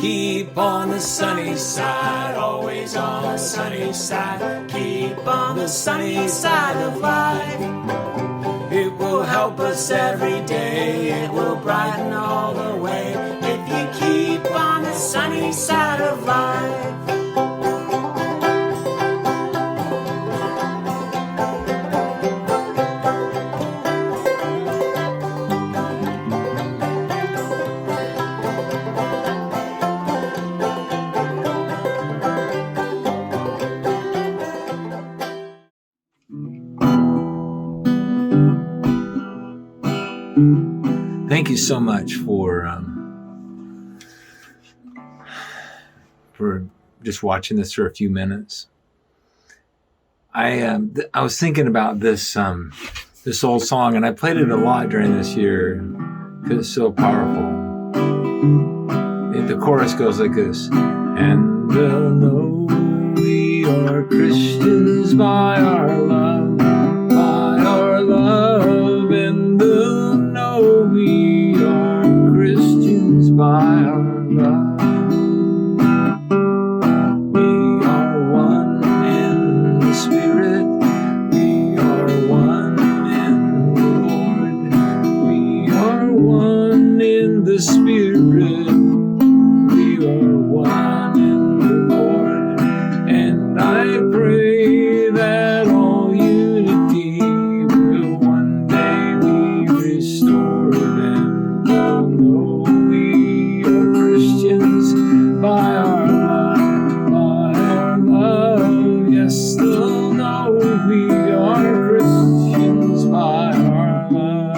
Keep on the sunny side, always on the sunny side. Keep on the sunny side of life. It will help us every day, it will brighten all the way. If you keep on the sunny side of life. Thank you so much for just watching this for a few minutes. I was thinking about this old song, and I played it a lot during this year because it's so powerful. The chorus goes like this: and they'll know we are Christians by our love, and they'll know we are Christians by our love. We are one in the Spirit, we are one in the Lord, we are one in the Spirit, we are one in the Lord, and I pray that all unity will one day be restored, and they'll know we are Christians by our love, yes, they'll know we are Christians by our love.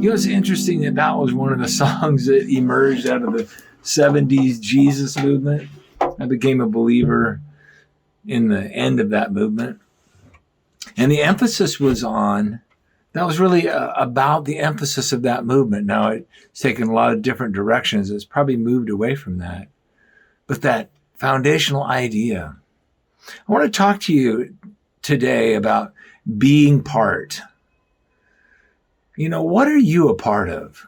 You know, it's interesting that was one of the songs that emerged out of the 70s Jesus movement. I became a believer in the end of that movement. And the emphasis was on, that was really about the emphasis of that movement. Now, it's taken a lot of different directions. It's probably moved away from that. But that foundational idea. I want to talk to you today about being part. You know, what are you a part of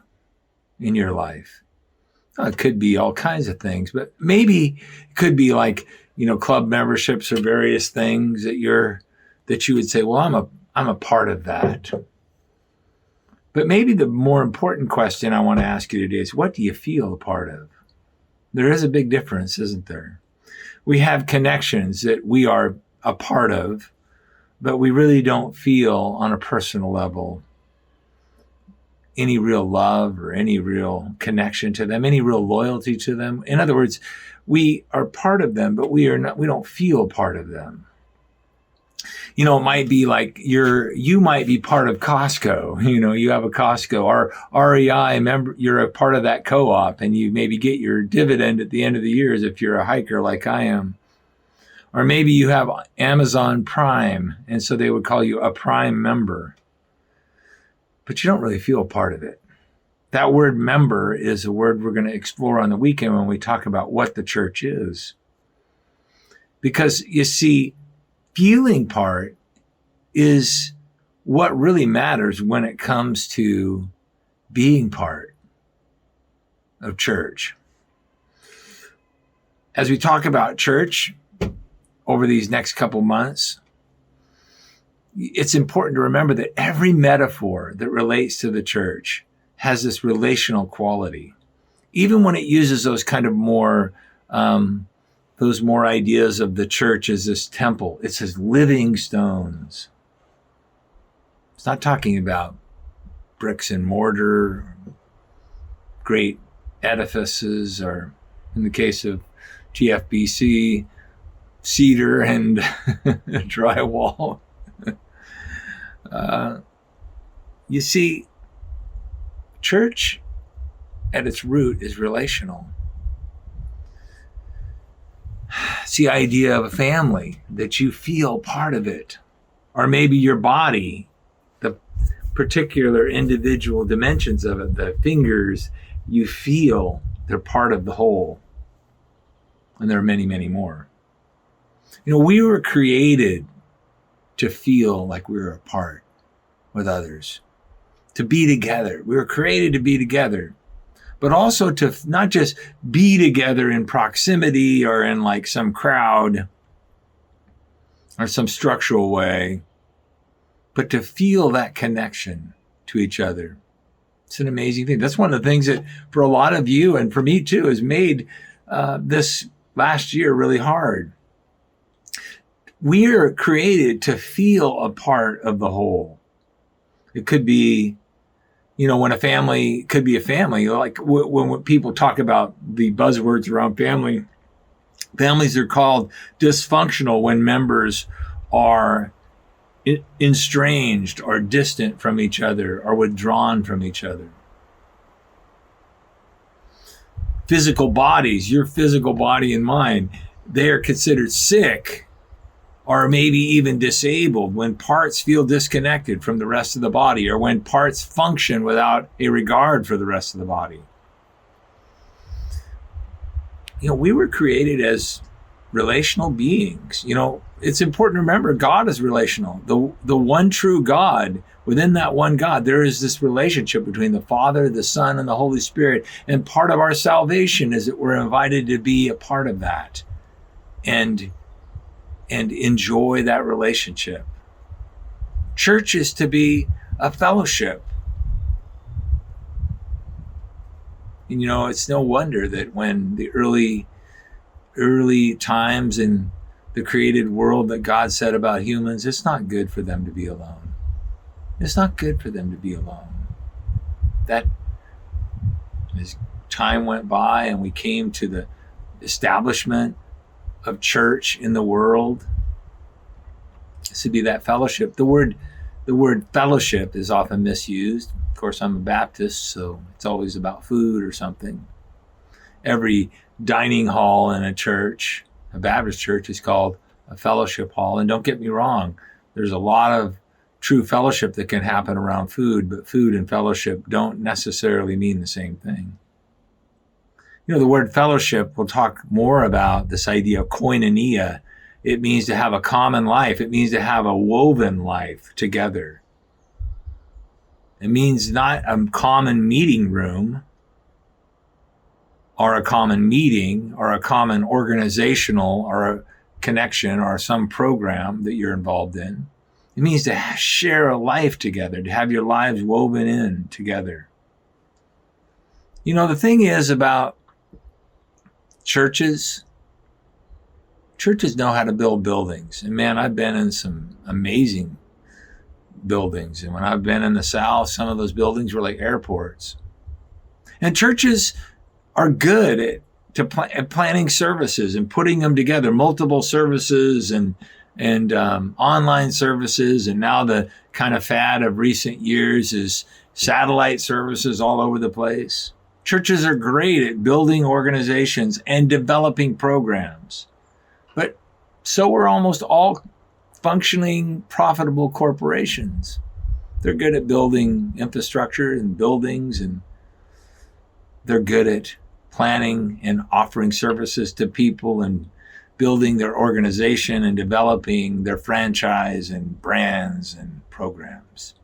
in your life? Well, it could be all kinds of things, but maybe it could be like, you know, club memberships or various things that you would say, well, I'm a part of that. But maybe the more important question I want to ask you today is, what do you feel a part of? There is a big difference, isn't there? We have connections that we are a part of, but we really don't feel on a personal level any real love or any real connection to them, any real loyalty to them. In other words, we are part of them, but we don't feel part of them. You know, it might be like you might be part of Costco. You know, you have a Costco or REI member, you're a part of that co-op, and you maybe get your dividend at the end of the year, as if you're a hiker like I am. Or maybe you have Amazon Prime, and so they would call you a Prime member. But you don't really feel part of it. That word member is a word we're going to explore on the weekend when we talk about what the church is. Because you see, feeling part is what really matters when it comes to being part of church. As we talk about church over these next couple months, it's important to remember that every metaphor that relates to the church has this relational quality. Even when it uses those kind of more ideas of the church as this temple, it says living stones. It's not talking about bricks and mortar, great edifices, or in the case of GFBC, cedar and drywall. You see, church at its root is relational. It's the idea of a family, that you feel part of it. Or maybe your body, the particular individual dimensions of it, the fingers, you feel they're part of the whole. And there are many, many more. You know, we were created to feel like we were apart with others, to be together. We were created to be together. but also to not just be together in proximity or in like some crowd or some structural way, but to feel that connection to each other. It's an amazing thing. That's one of the things that for a lot of you and for me too has made this last year really hard. We are created to feel a part of the whole. It could be, when a family could be a family, like when people talk about the buzzwords around family, families are called dysfunctional when members are estranged or distant from each other or withdrawn from each other. Physical bodies, your physical body and mine, they are considered sick or maybe even disabled when parts feel disconnected from the rest of the body or when parts function without a regard for the rest of the body. We were created as relational beings. It's important to remember God is relational. The one true God, within that one God, there is this relationship between the Father, the Son, and the Holy Spirit. And part of our salvation is that we're invited to be a part of that and enjoy that relationship. Church is to be a fellowship. And, it's no wonder that when the early times in the created world that God said about humans, it's not good for them to be alone. It's not good for them to be alone. That as time went by and we came to the establishment of church in the world, this would be that fellowship. The word fellowship is often misused. Of course, I'm a Baptist, so it's always about food or something. Every dining hall in a church, a Baptist church, is called a fellowship hall. And don't get me wrong, there's a lot of true fellowship that can happen around food, but food and fellowship don't necessarily mean the same thing. The word fellowship, we'll talk more about this idea of koinonia. It means to have a common life. It means to have a woven life together. It means not a common meeting room or a common meeting or a common organizational or a connection or some program that you're involved in. It means to share a life together, to have your lives woven in together. The thing is about churches know how to build buildings. And man, I've been in some amazing buildings. And when I've been in the South, some of those buildings were like airports. And churches are good at planning services and putting them together, multiple services and online services. And now the kind of fad of recent years is satellite services all over the place. Churches are great at building organizations and developing programs. But so are almost all functioning, profitable corporations. They're good at building infrastructure and buildings, and they're good at planning and offering services to people and building their organization and developing their franchise and brands and programs.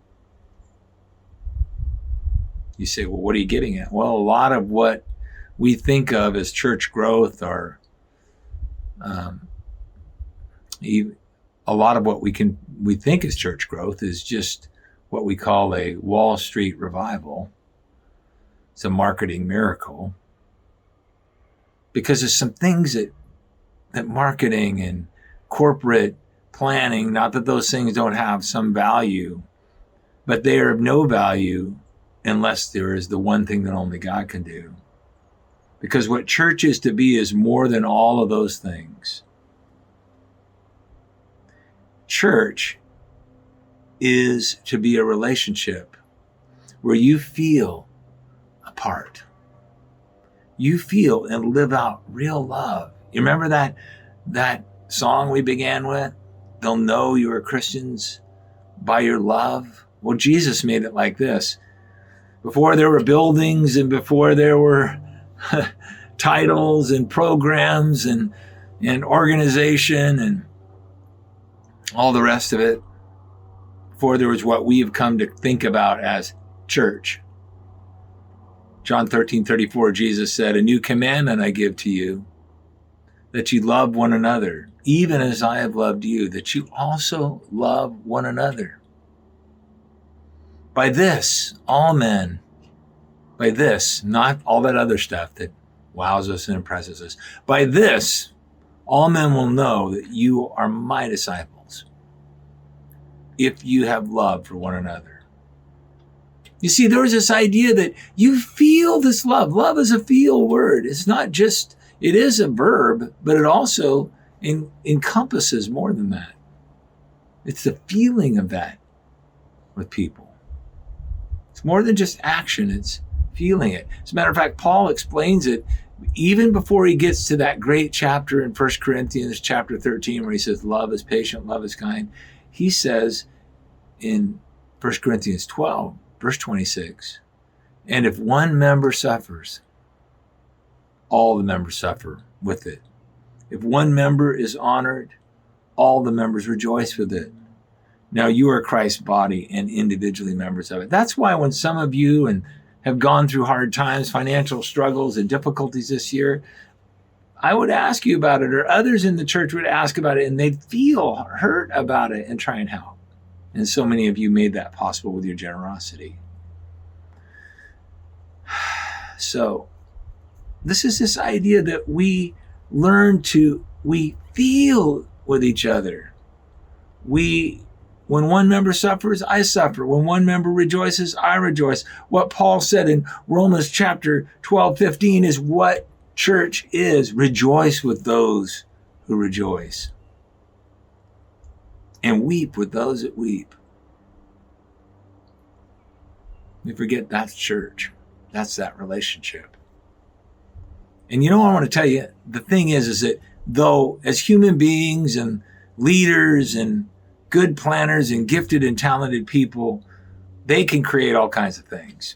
You say, well, what are you getting at? Well, a lot of what we think of as church growth or a lot of what we think is church growth is just what we call a Wall Street revival. It's a marketing miracle. Because there's some things that marketing and corporate planning, not that those things don't have some value, but they are of no value unless there is the one thing that only God can do. Because what church is to be is more than all of those things. Church is to be a relationship where you feel a part. You feel and live out real love. You remember that song we began with? They'll know you are Christians by your love. Well, Jesus made it like this. Before there were buildings and before there were titles and programs and organization and all the rest of it, before there was what we have come to think about as church. John 13:34, Jesus said, "A new commandment I give to you, that you love one another, even as I have loved you, that you also love one another. By this, all men," by this, not all that other stuff that wows us and impresses us, "by this, all men will know that you are my disciples, if you have love for one another." You see, there was this idea that you feel this love. Love is a feel word. It's not just, it is a verb, but it also encompasses more than that. It's the feeling of that with people. It's more than just action, it's feeling it. As a matter of fact, Paul explains it even before he gets to that great chapter in 1 Corinthians chapter 13, where he says, love is patient, love is kind. He says in 1 Corinthians 12, verse 26, "And if one member suffers, all the members suffer with it. If one member is honored, all the members rejoice with it. Now you are Christ's body and individually members of it." That's why when some of you have gone through hard times, financial struggles and difficulties this year, I would ask you about it, or others in the church would ask about it, and they'd feel hurt about it and try and help. And so many of you made that possible with your generosity. So this is this idea that we learn to, we feel with each other. When one member suffers, I suffer. When one member rejoices, I rejoice. What Paul said in Romans chapter 12:15 is what church is. Rejoice with those who rejoice, and weep with those that weep. We forget that's church. That's that relationship. And you know what I want to tell you? The thing is that though as human beings and leaders and good planners and gifted and talented people, they can create all kinds of things.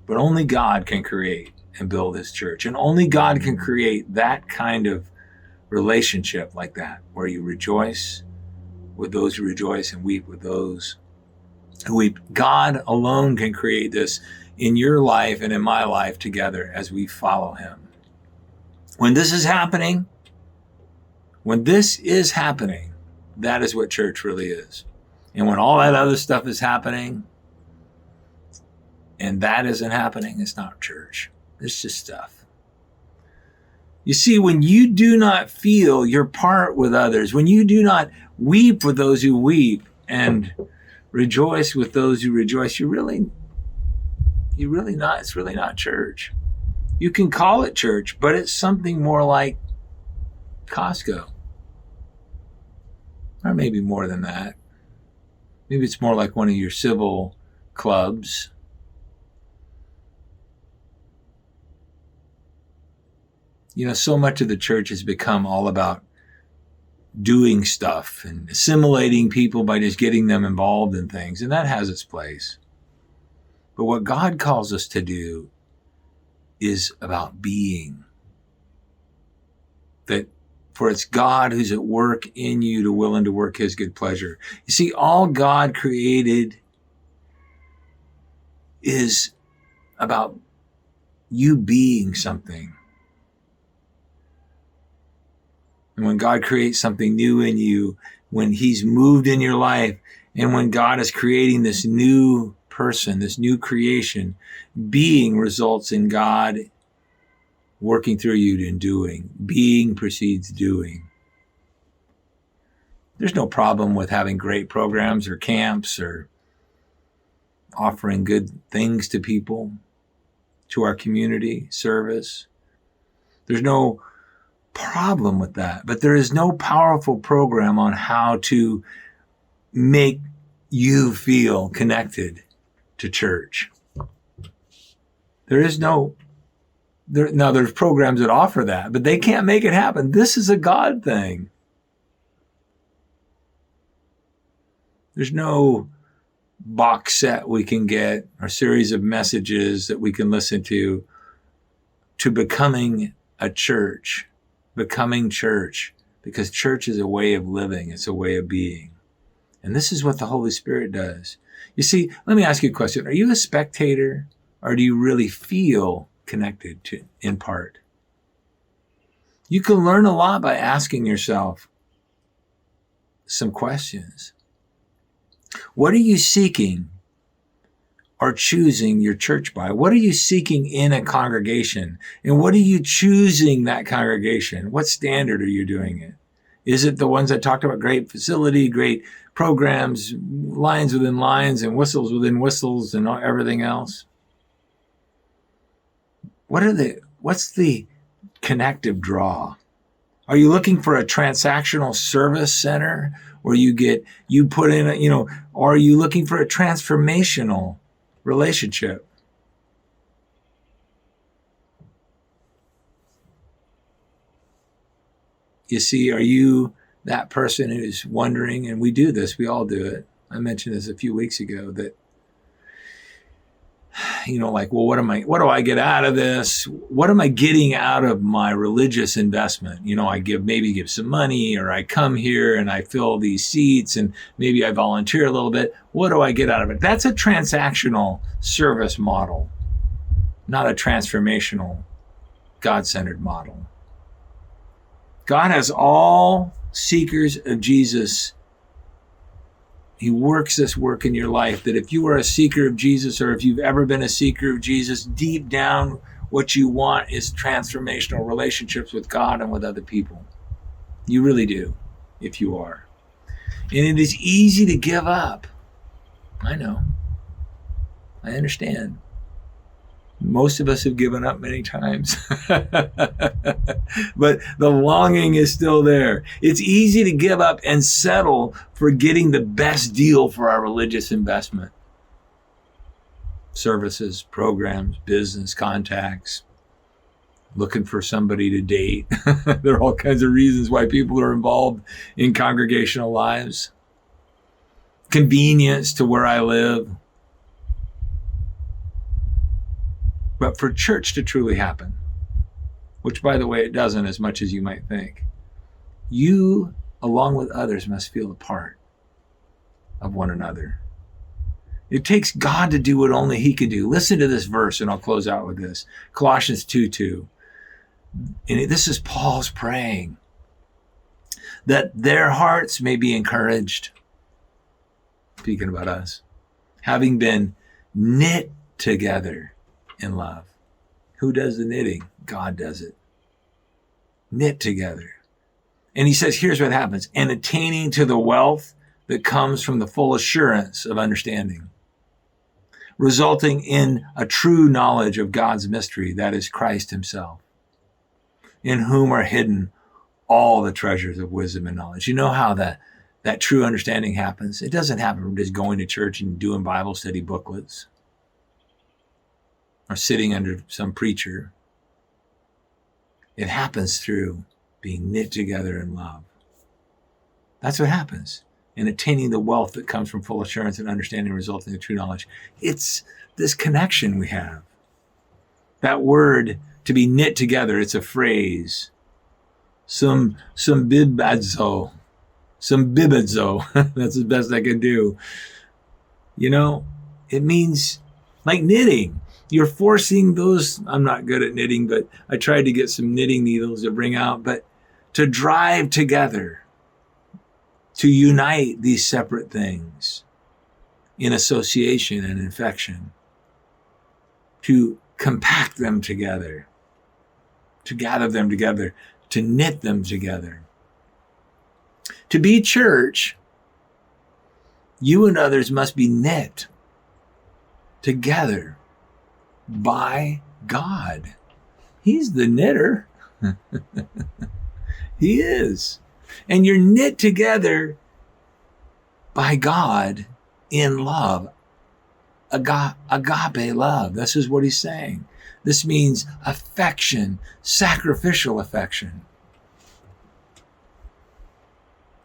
But only God can create and build his church. And only God can create that kind of relationship like that, where you rejoice with those who rejoice and weep with those who weep. God alone can create this in your life and in my life together as we follow him. When this is happening, that is what church really is. And when all that other stuff is happening and that isn't happening, it's not church. It's just stuff. You see, when you do not feel your part with others, when you do not weep with those who weep and rejoice with those who rejoice, it's really not church. You can call it church, but it's something more like Costco. Or maybe more than that. Maybe it's more like one of your civil clubs. You know, so much of the church has become all about doing stuff and assimilating people by just getting them involved in things, and that has its place. But what God calls us to do is about being. That for it's God who's at work in you to will and to work his good pleasure. You see, all God created is about you being something. And when God creates something new in you, when he's moved in your life, and when God is creating this new person, this new creation, being results in God working through you and doing. Being precedes doing. There's no problem with having great programs or camps or offering good things to people, to our community service. There's no problem with that, but there is no powerful program on how to make you feel connected to church. There's programs that offer that, but they can't make it happen. This is a God thing. There's no box set we can get or series of messages that we can listen to becoming a church, because church is a way of living. It's a way of being. And this is what the Holy Spirit does. You see, let me ask you a question. Are you a spectator Or do you really feel connected to in part? You can learn a lot by asking yourself some questions. What are you seeking or choosing your church by? What are you seeking in a congregation? And what are you choosing that congregation? What standard are you doing it? Is it the ones I talked about? Great facility, great programs, lines within lines, and whistles within whistles, and everything else? What's the connective draw? Are you looking for a transactional service center where you put in or are you looking for a transformational relationship? You see, are you that person who's wondering, and we do this, we all do it. I mentioned this a few weeks ago that, like, well, what do I get out of this? What am I getting out of my religious investment? I give some money, or I come here and I fill these seats, and maybe I volunteer a little bit. What do I get out of it? That's a transactional service model, not a transformational, God-centered model. God has all seekers of Jesus. He works this work in your life that if you are a seeker of Jesus, or if you've ever been a seeker of Jesus, deep down what you want is transformational relationships with God and with other people. You really do, if you are. And it is easy to give up. I know. I understand. Most of us have given up many times. But the longing is still there. It's easy to give up and settle for getting the best deal for our religious investment. Services, programs, business, contacts, looking for somebody to date. There are all kinds of reasons why people are involved in congregational lives. Convenience to where I live. But for church to truly happen, which, by the way, it doesn't as much as you might think, you, along with others, must feel a part of one another. It takes God to do what only he can do. Listen to this verse, and I'll close out with this. Colossians 2:2. And this is Paul's praying that their hearts may be encouraged, speaking about us, having been knit together in love. Who does the knitting? God does it. Knit together. And he says, here's what happens. And attaining to the wealth that comes from the full assurance of understanding, resulting in a true knowledge of God's mystery, that is Christ himself, in whom are hidden all the treasures of wisdom and knowledge. You know how that true understanding happens? It doesn't happen from just going to church and doing Bible study booklets, or sitting under some preacher. It happens through being knit together in love. That's what happens. And attaining the wealth that comes from full assurance and understanding, resulting in true knowledge. It's this connection we have. That word, to be knit together, it's a phrase. Some bibadzo. That's the best I can do. It means like knitting. You're forcing those, I'm not good at knitting, but I tried to get some knitting needles to bring out, but to drive together, to unite these separate things in association and affection, to compact them together, to gather them together, to knit them together. To be church, you and others must be knit together by God. He's the knitter. He is. And you're knit together by God in love. Agape love. This is what he's saying. This means affection, sacrificial affection.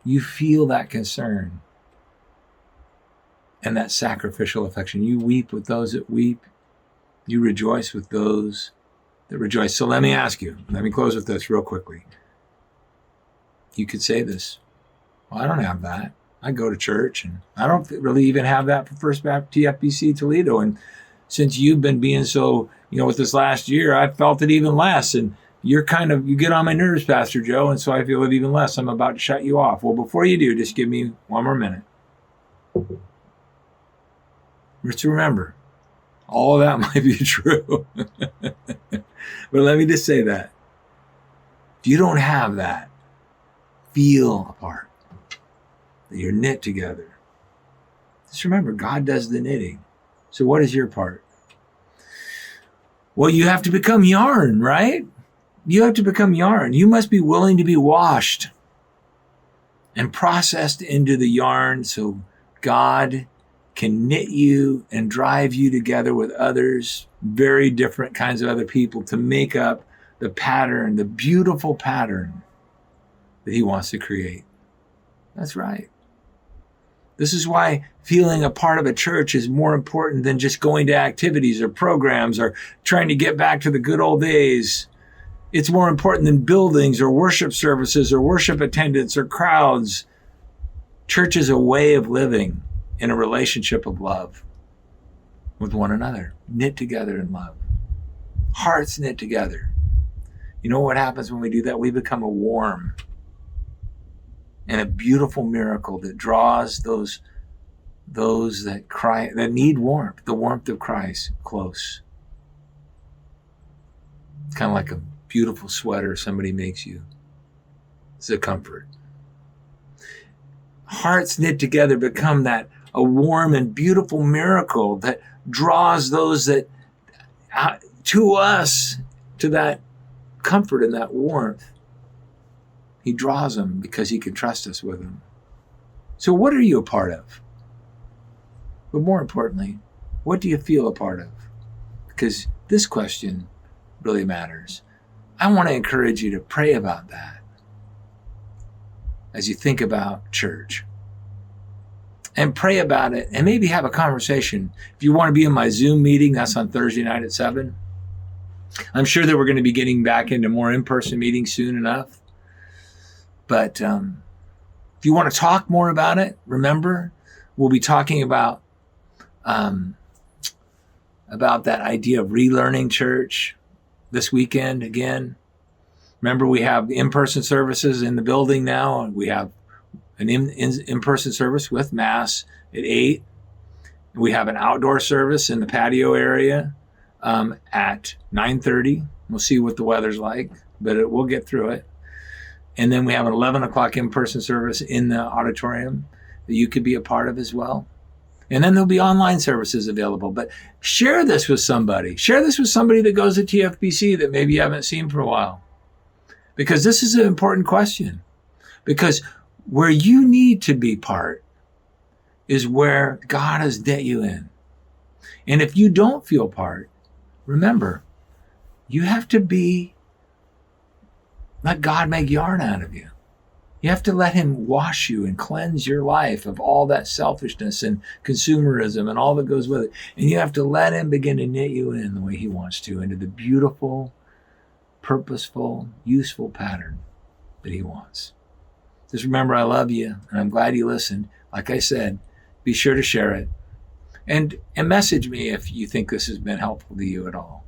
You feel that concern and that sacrificial affection. You weep with those that weep. You rejoice with those that rejoice. So let me ask you, let me close with this real quickly. You could say this, well, I don't have that. I go to church, and I don't really even have that for First Baptist TFBC Toledo. And since you've been being so, with this last year, I felt it even less. And you get on my nerves, Pastor Joe, and so I feel it even less. I'm about to shut you off. Well, before you do, just give me one more minute. Just remember, all of that might be true. But let me just say that. If you don't have that, feel apart, that you're knit together. Just remember, God does the knitting. So what is your part? Well, you have to become yarn, right? You have to become yarn. You must be willing to be washed and processed into the yarn so God can knit you and drive you together with others, very different kinds of other people, to make up the pattern, the beautiful pattern that he wants to create. That's right. This is why feeling a part of a church is more important than just going to activities or programs or trying to get back to the good old days. It's more important than buildings or worship services or worship attendance or crowds. Church is a way of living in a relationship of love with one another, knit together in love, hearts knit together. You know what happens when we do that? We become a warm and a beautiful miracle that draws those that cry, that need warmth, the warmth of Christ, close. It's kind of like a beautiful sweater somebody makes you. It's a comfort. Hearts knit together become that a warm and beautiful miracle that draws those that to us, to that comfort and that warmth. He draws them because he can trust us with them. So what are you a part of? But more importantly, what do you feel a part of? Because this question really matters. I want to encourage you to pray about that as you think about church. And pray about it and maybe have a conversation. If you want to be in my Zoom meeting, that's on Thursday night at 7. I'm sure that we're going to be getting back into more in-person meetings soon enough. But if you want to talk more about it, remember, we'll be talking about that idea of relearning church this weekend again. Remember, we have in-person services in the building now, and we have an in-person service with Mass at 8. We have an outdoor service in the patio area at 9:30. We'll see what the weather's like, but we'll get through it. And then we have an 11 o'clock in-person service in the auditorium that you could be a part of as well. And then there'll be online services available. But share this with somebody. Share this with somebody that goes to TFBC that maybe you haven't seen for a while. Because this is an important question. Because where you need to be part is where God has knit you in. And if you don't feel part, remember, you have to let God make yarn out of you. You have to let him wash you and cleanse your life of all that selfishness and consumerism and all that goes with it. And you have to let him begin to knit you in the way he wants to, into the beautiful, purposeful, useful pattern that he wants. Just remember, I love you, and I'm glad you listened. Like I said, be sure to share it. And message me if you think this has been helpful to you at all.